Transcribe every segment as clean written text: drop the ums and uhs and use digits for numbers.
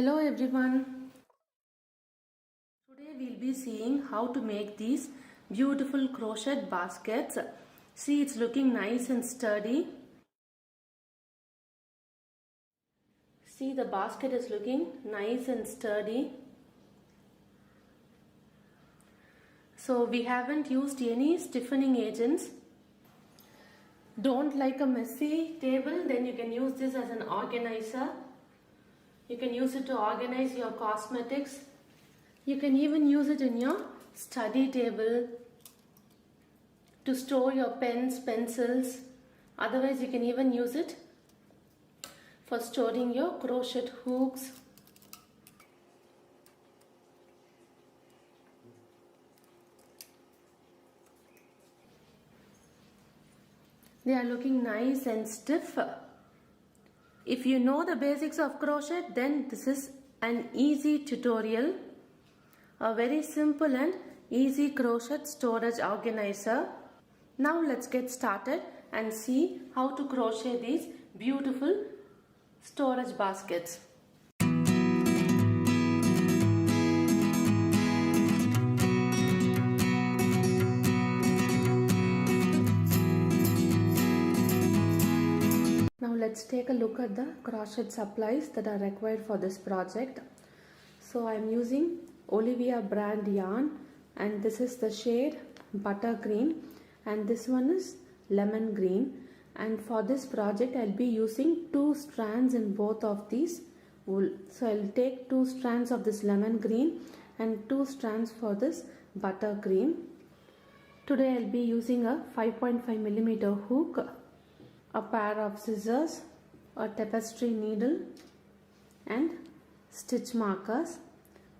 Hello everyone. Today we'll be seeing how to make these beautiful crochet baskets. See, it's looking nice and sturdy. See, the basket is looking nice and sturdy. So we haven't used any stiffening agents. Don't like a messy table? Then you can use this as an organizer. You can use it to organize your cosmetics. You can even use it in your study table to store your pens, pencils. Otherwise, you can even use it for storing your crochet hooks. They are looking nice and stiff. If you know the basics of crochet, then this is an easy tutorial. A very simple and easy crochet storage organizer. Now let's get started and see how to crochet these beautiful storage baskets. Now let's take a look at the crochet supplies that are required for this project. So I am using Olivia brand yarn, and this is the shade buttergreen, and this one is lemon green. And for this project I'll be using 2 strands in both of these wool. So I'll take 2 strands of this lemon green and 2 strands for this buttergreen. Today I'll be using a 5.5mm hook, a pair of scissors, a tapestry needle and stitch markers.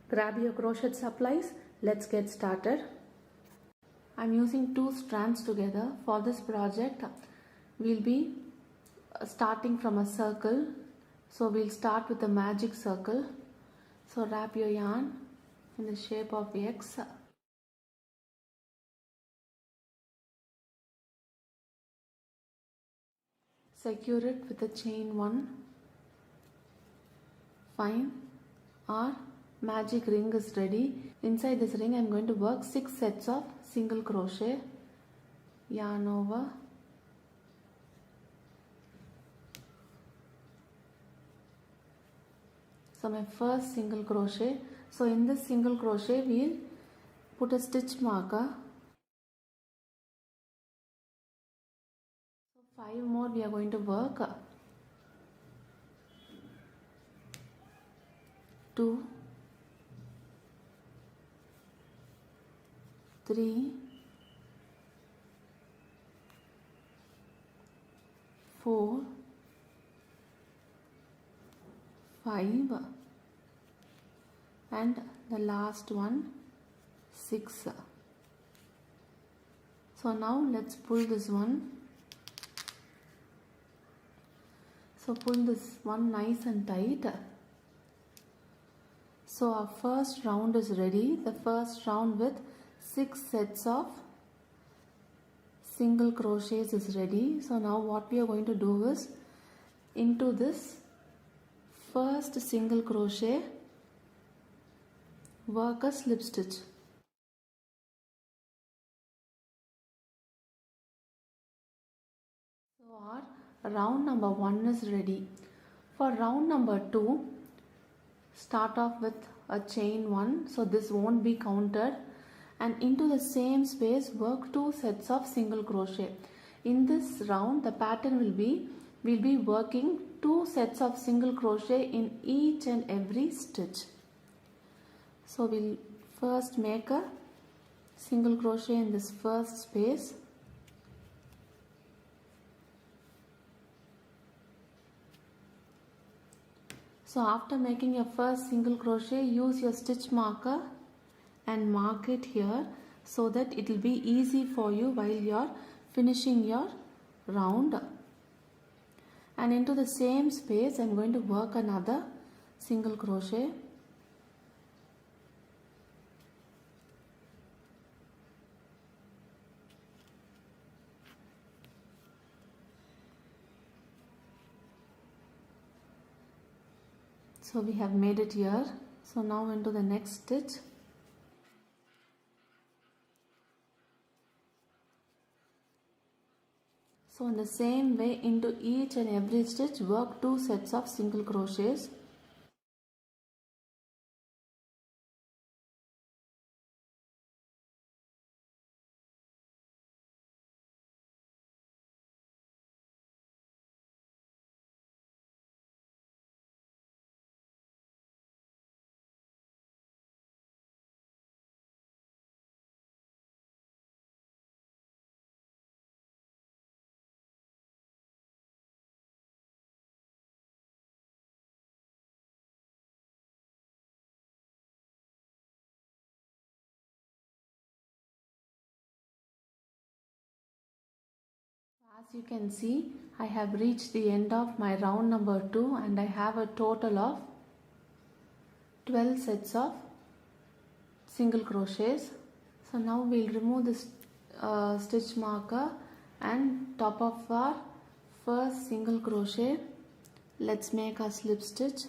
Grab your crochet supplies. Let's get started. I'm using 2 strands together. For this project we'll be starting from a circle. So we'll start with a magic circle. So wrap your yarn in the shape of X. Secure it with a chain 1. Fine. Our magic ring is ready. Inside this ring I'm going to work 6 sets of single crochet. Yarn over. So my first single crochet. So in this single crochet we'll put a stitch marker. So 5 more we are going to work. 2, 3, 4, 5, and the last one 6. So now let's pull this one. So pull this one nice and tight. So our first round is ready. The first round with 6 sets of single crochets is ready. So now what we are going to do is, into this first single crochet work a slip stitch. So our round number 1 is ready. For round number 2, start off with a chain 1. So this won't be counted. And into the same space work 2 sets of single crochet. In this round the pattern will be, we'll be working 2 sets of single crochet in each and every stitch. So we'll first make a single crochet in this first space. So after making your first single crochet, use your stitch marker and mark it here so that it will be easy for you while you're finishing your round. And into the same space I'm going to work another single crochet. So we have made it here. So now into the next stitch. So in the same way, into each and every stitch work 2 sets of single crochets. As you can see, I have reached the end of my round number 2 and I have a total of 12 sets of single crochets. So now we'll remove this stitch marker and top of our first single crochet. Let's make a slip stitch.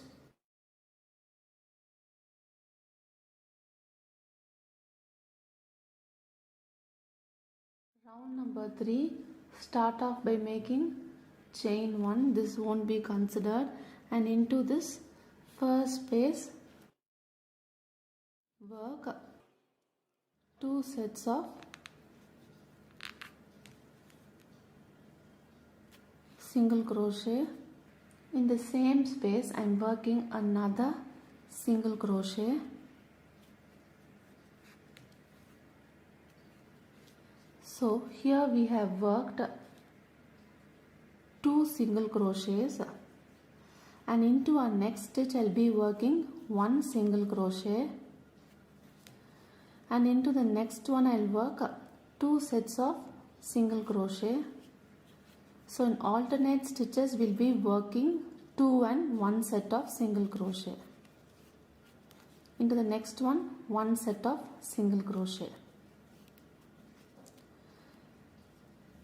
Round number 3, start off by making chain 1, this won't be considered, and into this first space work 2 sets of single crochet. In the same space I am working another single crochet. So here we have worked 2 single crochets, and into our next stitch I'll be working 1 single crochet, and into the next one I'll work 2 sets of single crochet. So in alternate stitches we'll be working 2 and 1 set of single crochet. Into the next one, 1 set of single crochet.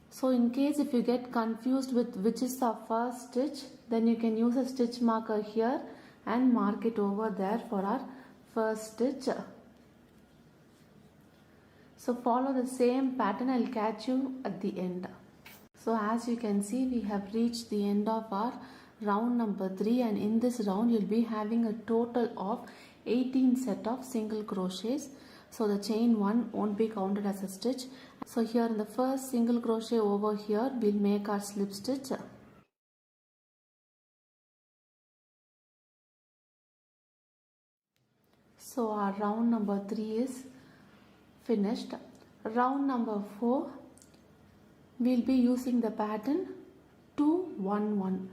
So in case if you get confused with which is the first stitch, then you can use a stitch marker here and mark it over there for our first stitch. So follow the same pattern. I'll catch you at the end. So as you can see, we have reached the end of our round number 3, and in this round you'll be having a total of 18 set of single crochets. So the chain 1 won't be counted as a stitch. So here in the first single crochet over here, we'll make our slip stitch. So our round number 3 is finished. Round number 4, we'll be using the pattern 2-1-1.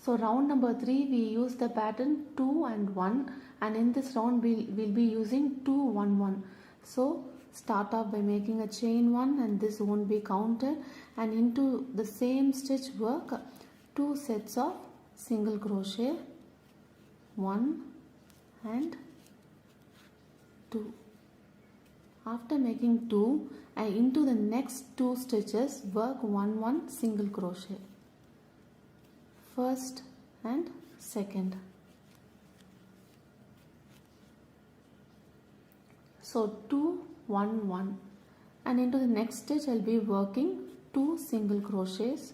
So round number 3 we use the pattern 2 and 1, and in this round we'll be using 2-1-1. So start off by making a chain 1, and this won't be counted, and into the same stitch work 2 sets of single crochet, 1 and 2. After making 2, and into the next 2 stitches work 1-1 single crochet, first and second. So 2-1-1, and into the next stitch I'll be working 2 single crochets.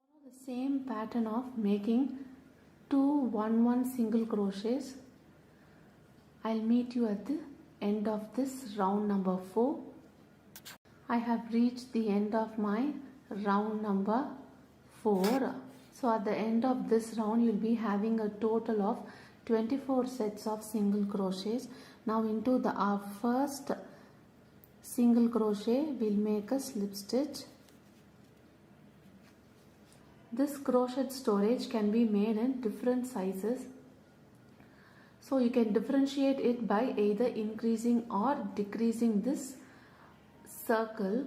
Follow the same pattern of making 2-1-1 single crochets. I'll meet you at the end of this round number 4. I have reached the end of my round number 4. So at the end of this round you'll be having a total of 24 sets of single crochets. Now into our first single crochet we'll make a slip stitch. This crochet storage can be made in different sizes. So you can differentiate it by either increasing or decreasing this circle.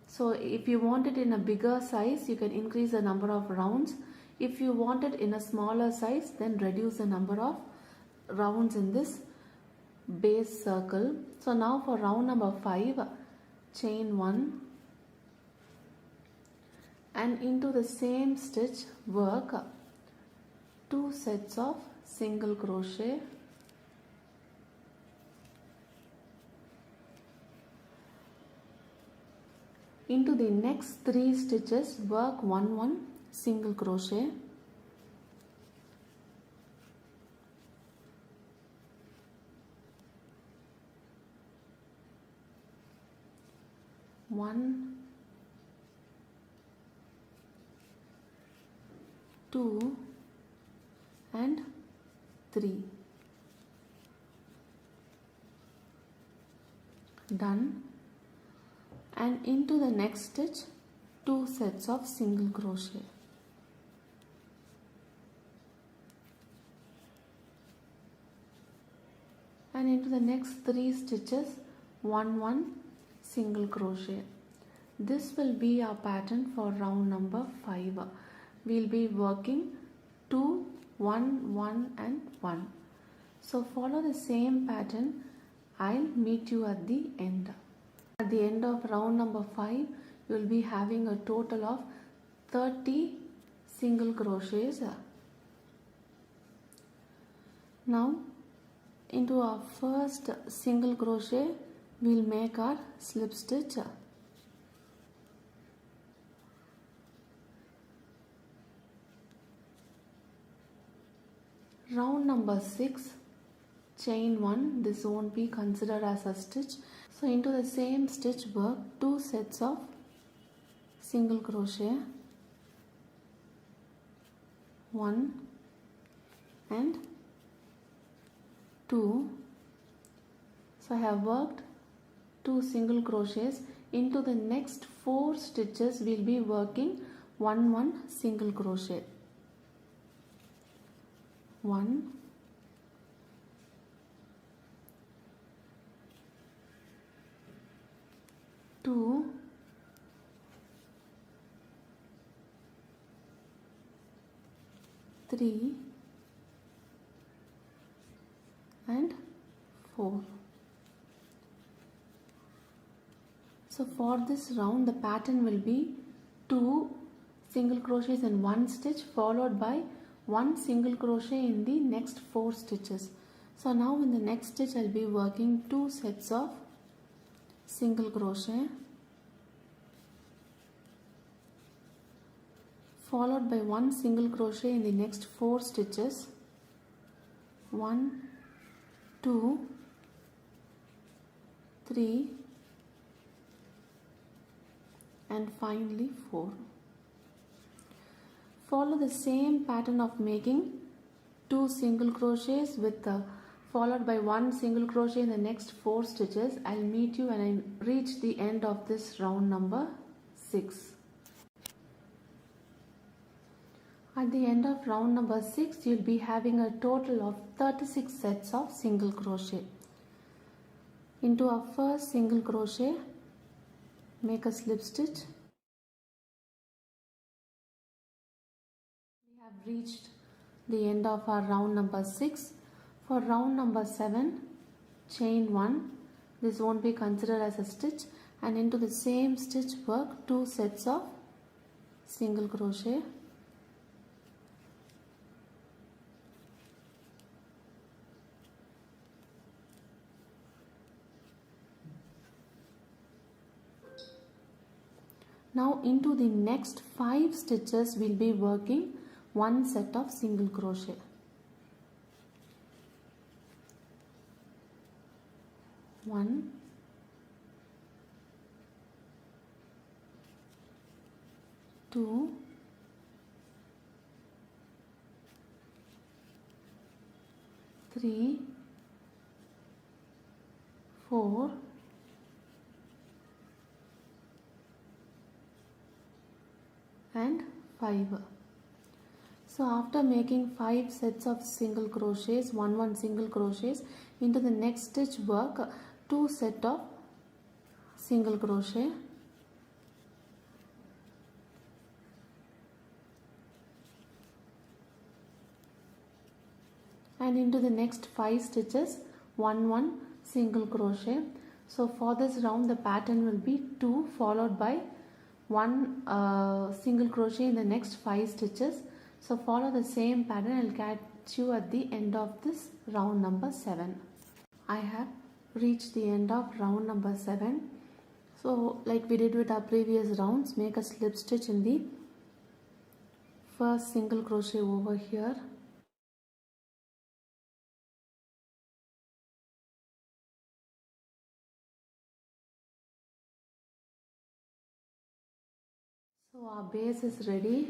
So if you want it in a bigger size, you can increase the number of rounds. If you want it in a smaller size, then reduce the number of rounds in this base circle. So now for round number 5, chain 1 and into the same stitch work 2 sets of single crochet, into the next 3 stitches work 1 single crochet, one, 2 and 3. Done. And into the next stitch 2 sets of single crochet. And into the next 3 stitches 1 single crochet. This will be our pattern for round number 5. We'll be working 2, 1, 1 and 1. So follow the same pattern. I'll meet you at the end. At the end of round number 5, you will be having a total of 30 single crochets. Now into our first single crochet, we'll make our slip stitch. Round number 6, chain 1, this won't be considered as a stitch. So into the same stitch work 2 sets of single crochet, 1 and 2. So I have worked 2 single crochets. Into the next 4 stitches we'll be working 1 single crochet, 1, 2, 3 and 4. So for this round the pattern will be 2 single crochets in 1 stitch followed by 1 single crochet in the next 4 stitches. So now in the next stitch I'll be working 2 sets of single crochet followed by 1 single crochet in the next 4 stitches, 1, 2, 3 and finally 4. Follow the same pattern of making 2 single crochets with followed by 1 single crochet in the next 4 stitches. I'll meet you when I reach the end of this round number 6. At the end of round number 6, you'll be having a total of 36 sets of single crochet. Into our first single crochet, make a slip stitch. We have reached the end of our round number 6. For round number 7, chain 1. This won't be considered as a stitch, and into the same stitch work 2 sets of single crochet. Now into the next 5 stitches we'll be working 1 set of single crochet. One, 2, 3, 4, and 5. So after making 5 sets of single crochets, 1 single crochets, into the next stitch work 2 set of single crochet, and into the next 5 stitches 1 single crochet. So for this round the pattern will be 2 followed by 1 single crochet in the next 5 stitches. So follow the same pattern. I'll catch you at the end of this round number 7. I have reached the end of round number 7. So like we did with our previous rounds, make a slip stitch in the first single crochet over here. So our base is ready.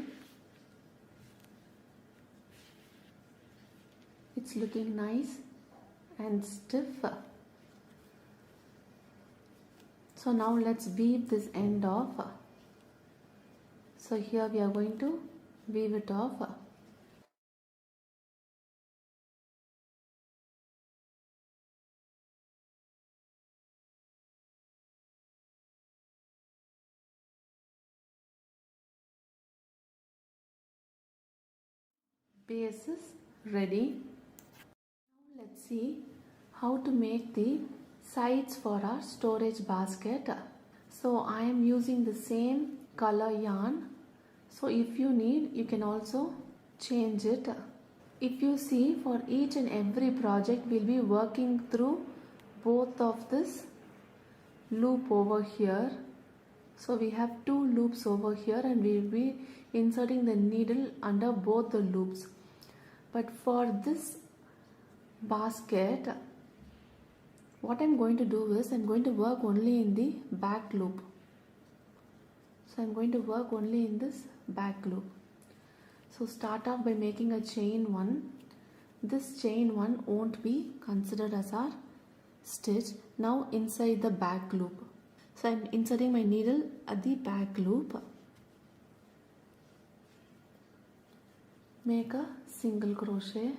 It's looking nice and stiff. So now let's weave this end off. So here we are going to weave it off. Base is ready. Now let's see how to make the sides for our storage basket. So I am using the same color yarn. So if you need, you can also change it. If you see, for each and every project we'll be working through both of this loop over here. So we have 2 loops over here and we will be inserting the needle under both the loops. But for this basket, what I'm going to do is I'm going to work only in the back loop. So I'm going to work only in this back loop. So start off by making a chain 1. This chain 1 won't be considered as our stitch. Now inside the back loop. So I'm inserting my needle at the back loop. Make a single crochet.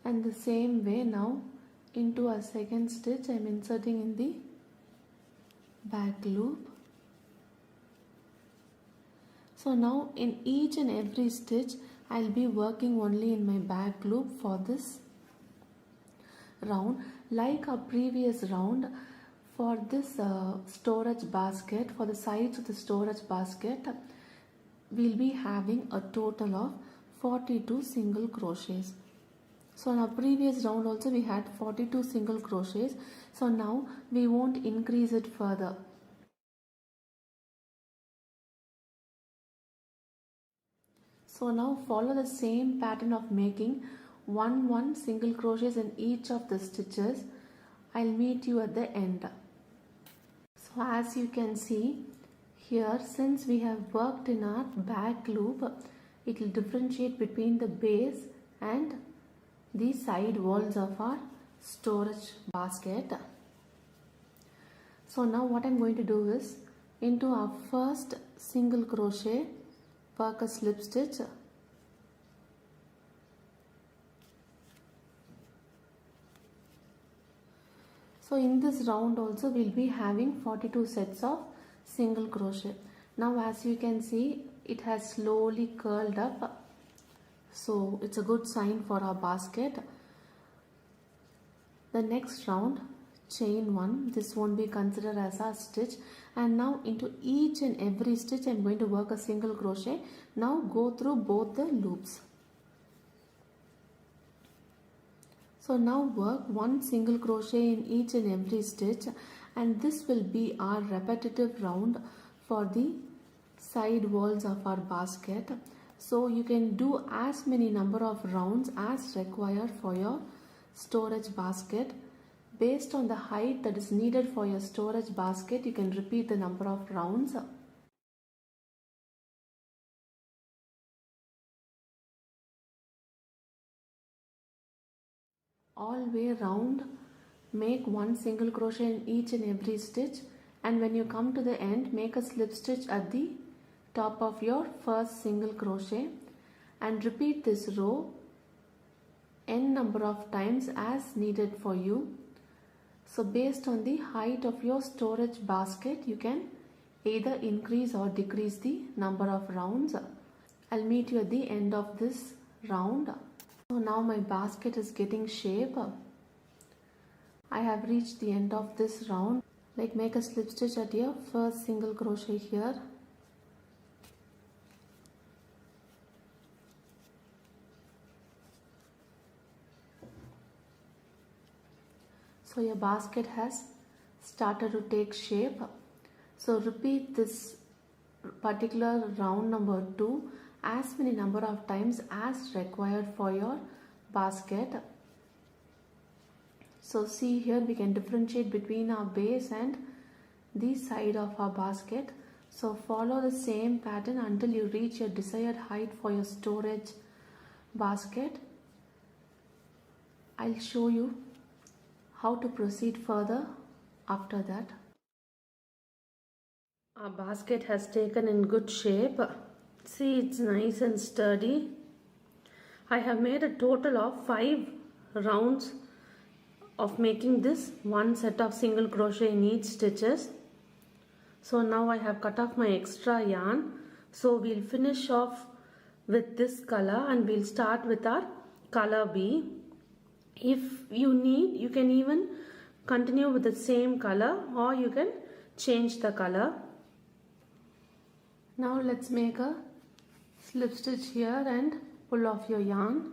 And the same way now into a second stitch I am inserting in the back loop. So now in each and every stitch I'll be working only in my back loop for this round. Like our previous round, for this storage basket, for the sides of the storage basket, we'll be having a total of 42 single crochets. So in our previous round also we had 42 single crochets. So now we won't increase it further. So now follow the same pattern of making 1 single crochets in each of the stitches. I'll meet you at the end. So as you can see here, since we have worked in our back loop, it will differentiate between the base and the side walls of our storage basket. So now what I'm going to do is, into our first single crochet, work a slip stitch. So in this round also we'll be having 42 sets of single crochet. Now as you can see, it has slowly curled up. So it's a good sign for our basket. The next round, chain 1, this won't be considered as a stitch, and now into each and every stitch I'm going to work a single crochet. Now go through both the loops. So now work 1 single crochet in each and every stitch, and this will be our repetitive round for the side walls of our basket. So you can do as many number of rounds as required for your storage basket. Based on the height that is needed for your storage basket, you can repeat the number of rounds. All way round, make 1 single crochet in each and every stitch, and when you come to the end, make a slip stitch at the top of your first single crochet and repeat this row n number of times as needed for you. So based on the height of your storage basket, you can either increase or decrease the number of rounds. I'll meet you at the end of this round. So now my basket is getting shape. I have reached the end of this round. Like make a slip stitch at your first single crochet here. So your basket has started to take shape. So repeat this particular round number 2 as many number of times as required for your basket. So see here we can differentiate between our base and the side of our basket. So follow the same pattern until you reach your desired height for your storage basket. I'll show you how to proceed further after that. Our basket has taken in good shape. See, it's nice and sturdy. I have made a total of 5 rounds of making this one set of single crochet in each stitches. So now I have cut off my extra yarn. So we'll finish off with this color and we'll start with our color B. If you need, you can even continue with the same color or you can change the color. Now let's make a slip stitch here and pull off your yarn.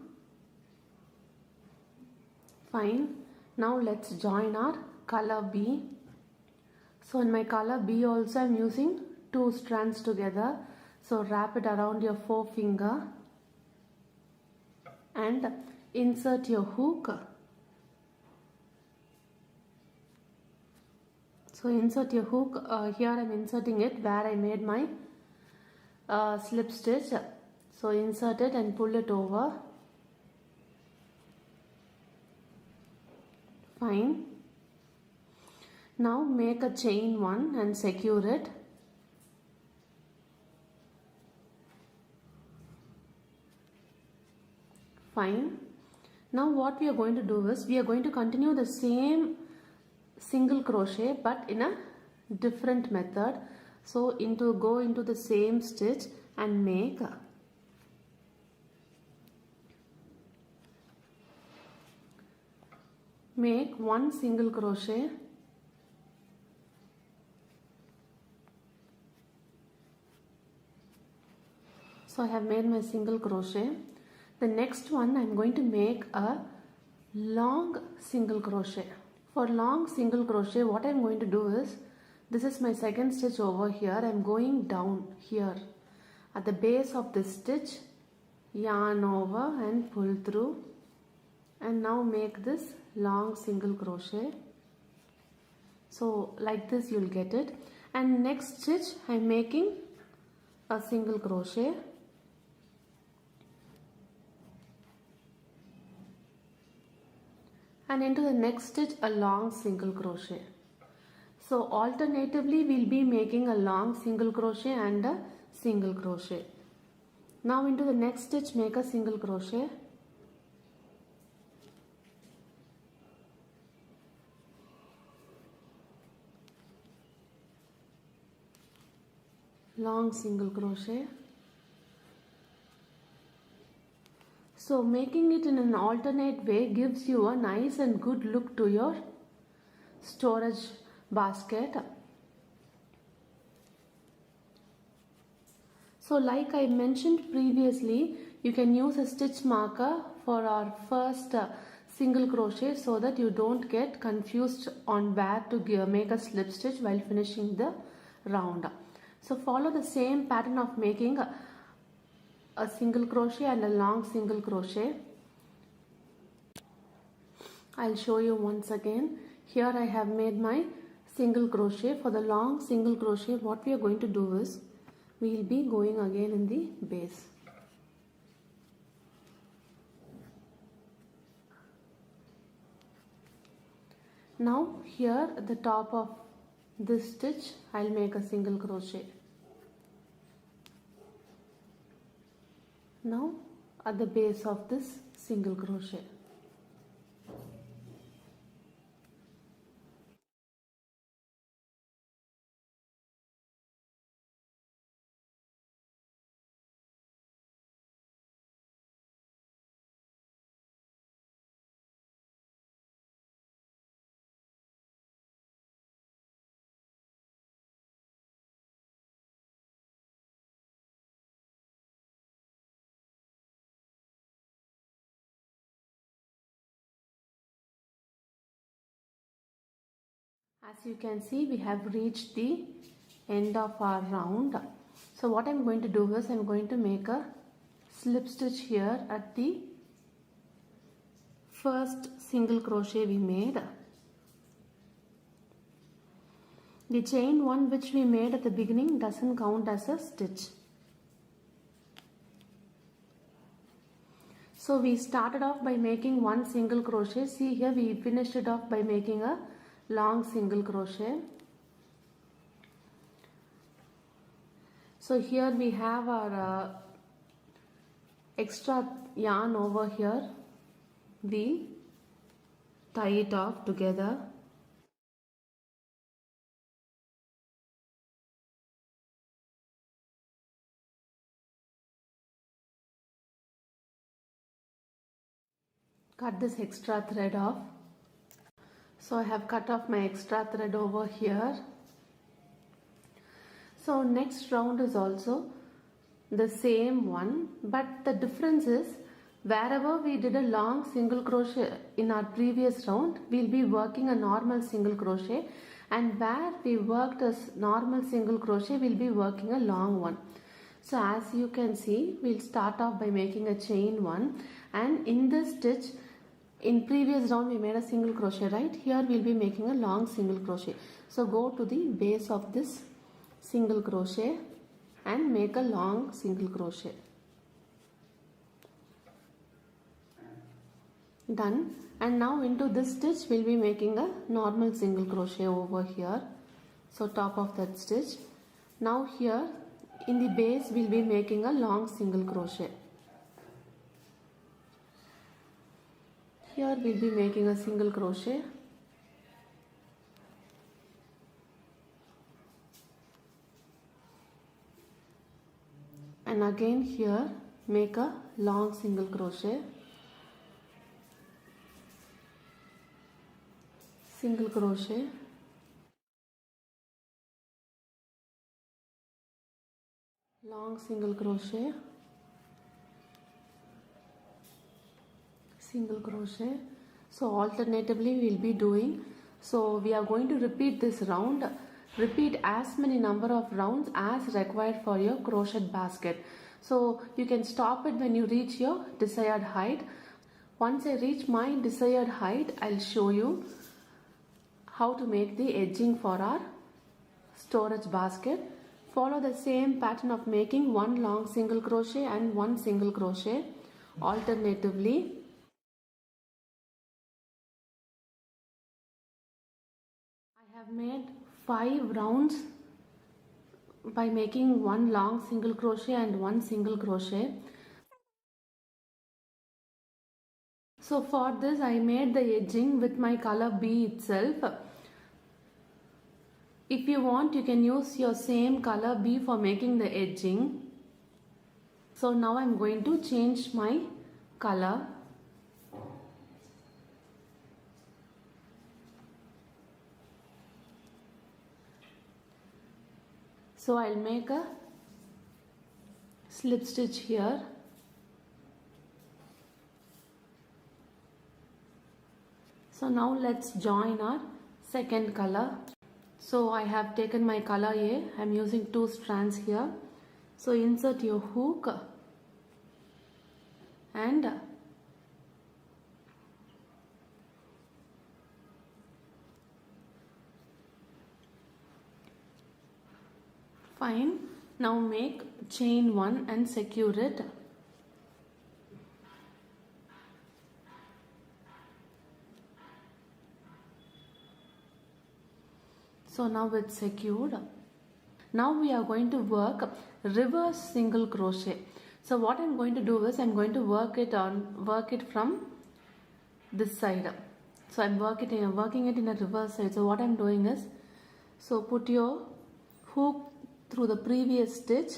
Fine. Now let's join our color B. So in my color B also I'm using 2 strands together. So wrap it around your forefinger and insert your hook. So insert your hook. Here I'm inserting it where I made my slip stitch. So insert it and pull it over. Fine. Now make a chain 1 and secure it. Fine. Now what we are going to do is we are going to continue the same single crochet but in a different method. So go into the same stitch and make one single crochet. So I have made my single crochet. The next one I am going to make a long single crochet. For long single crochet what I am going to do is, this is my second stitch over here. I am going down here at the base of this stitch, yarn over and pull through, and now make this long single crochet. So like this you will get it, and next stitch I am making a single crochet. And into the next stitch a long single crochet. So alternatively we will be making a long single crochet and a single crochet. Now into the next stitch make a single crochet. Long single crochet. So making it in an alternate way gives you a nice and good look to your storage basket. So like I mentioned previously, you can use a stitch marker for our first single crochet so that you don't get confused on where to make a slip stitch while finishing the round. So follow the same pattern of making a single crochet and a long single crochet. I'll show you once again. Here I have made my single crochet. For the long single crochet what we are going to do is we will be going again in the base. Now here at the top of this stitch I'll make a single crochet. Now at the base of this single crochet. As you can see, we have reached the end of our round. So what I'm going to do is I'm going to make a slip stitch here at the first single crochet we made. The chain one which we made at the beginning doesn't count as a stitch. So we started off by making one single crochet. See here, we finished it off by making a long single crochet. So here we have our extra yarn over here. We tie it off together. Cut this extra thread off. So I have cut off my extra thread over here. So next round is also the same one, but the difference is wherever we did a long single crochet in our previous round, we'll be working a normal single crochet, and where we worked a normal single crochet, we'll be working a long one. So as you can see, we'll start off by making a chain one, and in this stitch, in previous round we made a single crochet, right? Here we'll be making a long single crochet. So go to the base of this single crochet and make a long single crochet. Done. And now into this stitch we'll be making a normal single crochet over here. So top of that stitch. Now here in the base we'll be making a long single crochet. Here we'll be making a single crochet. And again here make a long single crochet. Single crochet. Long single crochet. Single crochet. So alternatively we will be doing. So we are going to repeat this round. Repeat as many number of rounds as required for your crochet basket. So you can stop it when you reach your desired height. Once I reach my desired height, I'll show you how to make the edging for our storage basket. Follow the same pattern of making one long single crochet and one single crochet alternatively. I have made 5 rounds by making one long single crochet and one single crochet. So for this I made the edging with my color B itself. If you want, you can use your same color B for making the edging. So now I'm going to change my color. So I'll make a slip stitch here. So now let's join our second color. So I have taken my color A. I'm using 2 strands here. So insert your hook and fine. Now make chain 1 and secure it. So now it's secured. Now we are going to work reverse single crochet. So what I'm going to do is I'm going to work it from this side. So I'm working it in a reverse side. So what I'm doing is, so put your hook through the previous stitch,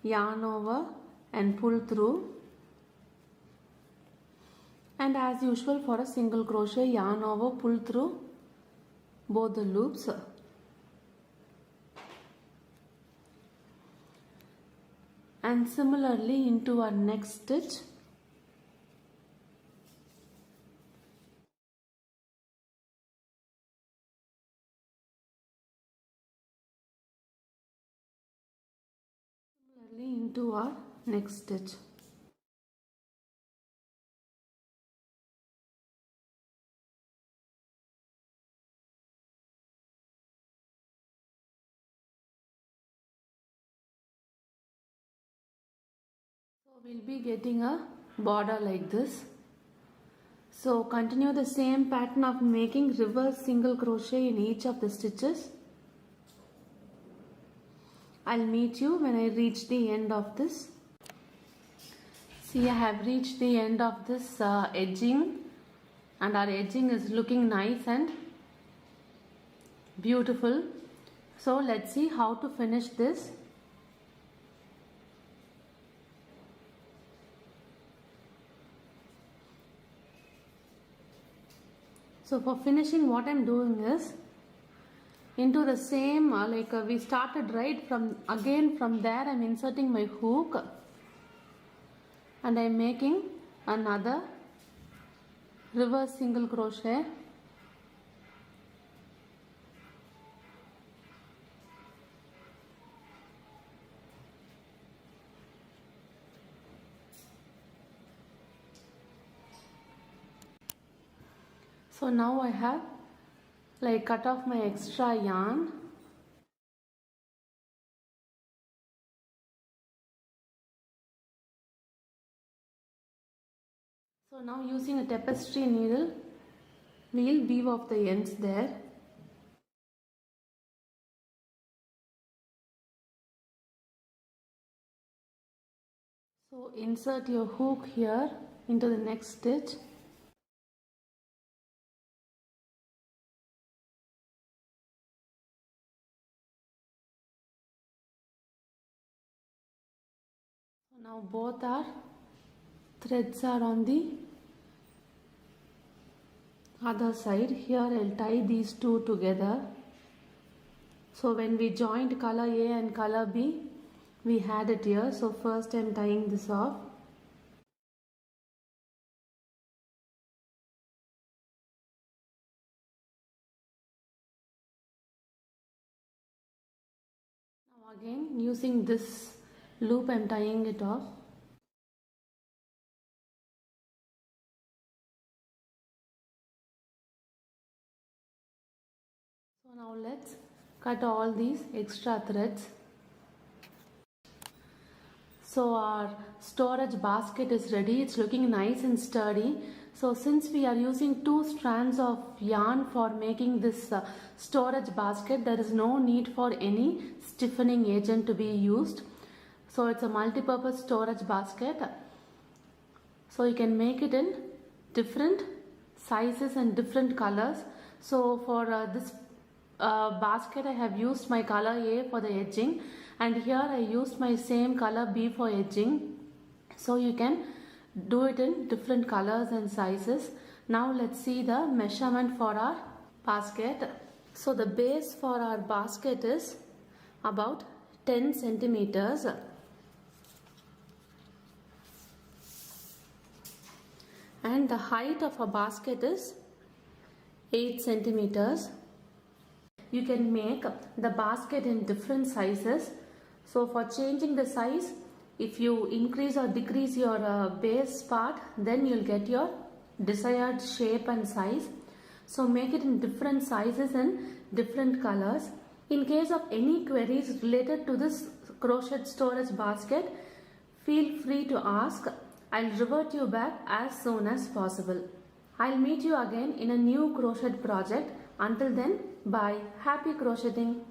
yarn over and pull through, and as usual for a single crochet, yarn over, pull through both the loops. And similarly into our next stitch. into our next stitch. So we'll be getting a border like this. So continue the same pattern of making reverse single crochet in each of the stitches. I'll meet you when I reach the end of this. See, I have reached the end of this edging, and our edging is looking nice and beautiful. So let's see how to finish this. So for finishing, what I'm doing is into the same we started right from there I'm inserting my hook and I'm making another reverse single crochet. So now I have cut off my extra yarn. So now using a tapestry needle, we'll weave off the ends there. So insert your hook here into the next stitch. So now both our threads are on the other side. Here I'll tie these two together. So when we joined color A and color B, we had it here. So first I'm tying this off. Now again using this loop I'm tying it off. So now let's cut all these extra threads. So our storage basket is ready. It's looking nice and sturdy. So since we are using 2 strands of yarn for making this storage basket, there is no need for any stiffening agent to be used. So it's a multi-purpose storage basket. So you can make it in different sizes and different colors. So for this basket I have used my color A for the edging, and here I used my same color B for edging. So you can do it in different colors and sizes. Now let's see the measurement for our basket. So the base for our basket is about 10 centimeters. And the height of a basket is 8 centimeters. You can make the basket in different sizes. So for changing the size, if you increase or decrease your base part, then you'll get your desired shape and size. So make it in different sizes and different colors. In case of any queries related to this crochet storage basket, feel free to ask. I'll revert you back as soon as possible. I'll meet you again in a new crochet project. Until then, bye. Happy crocheting!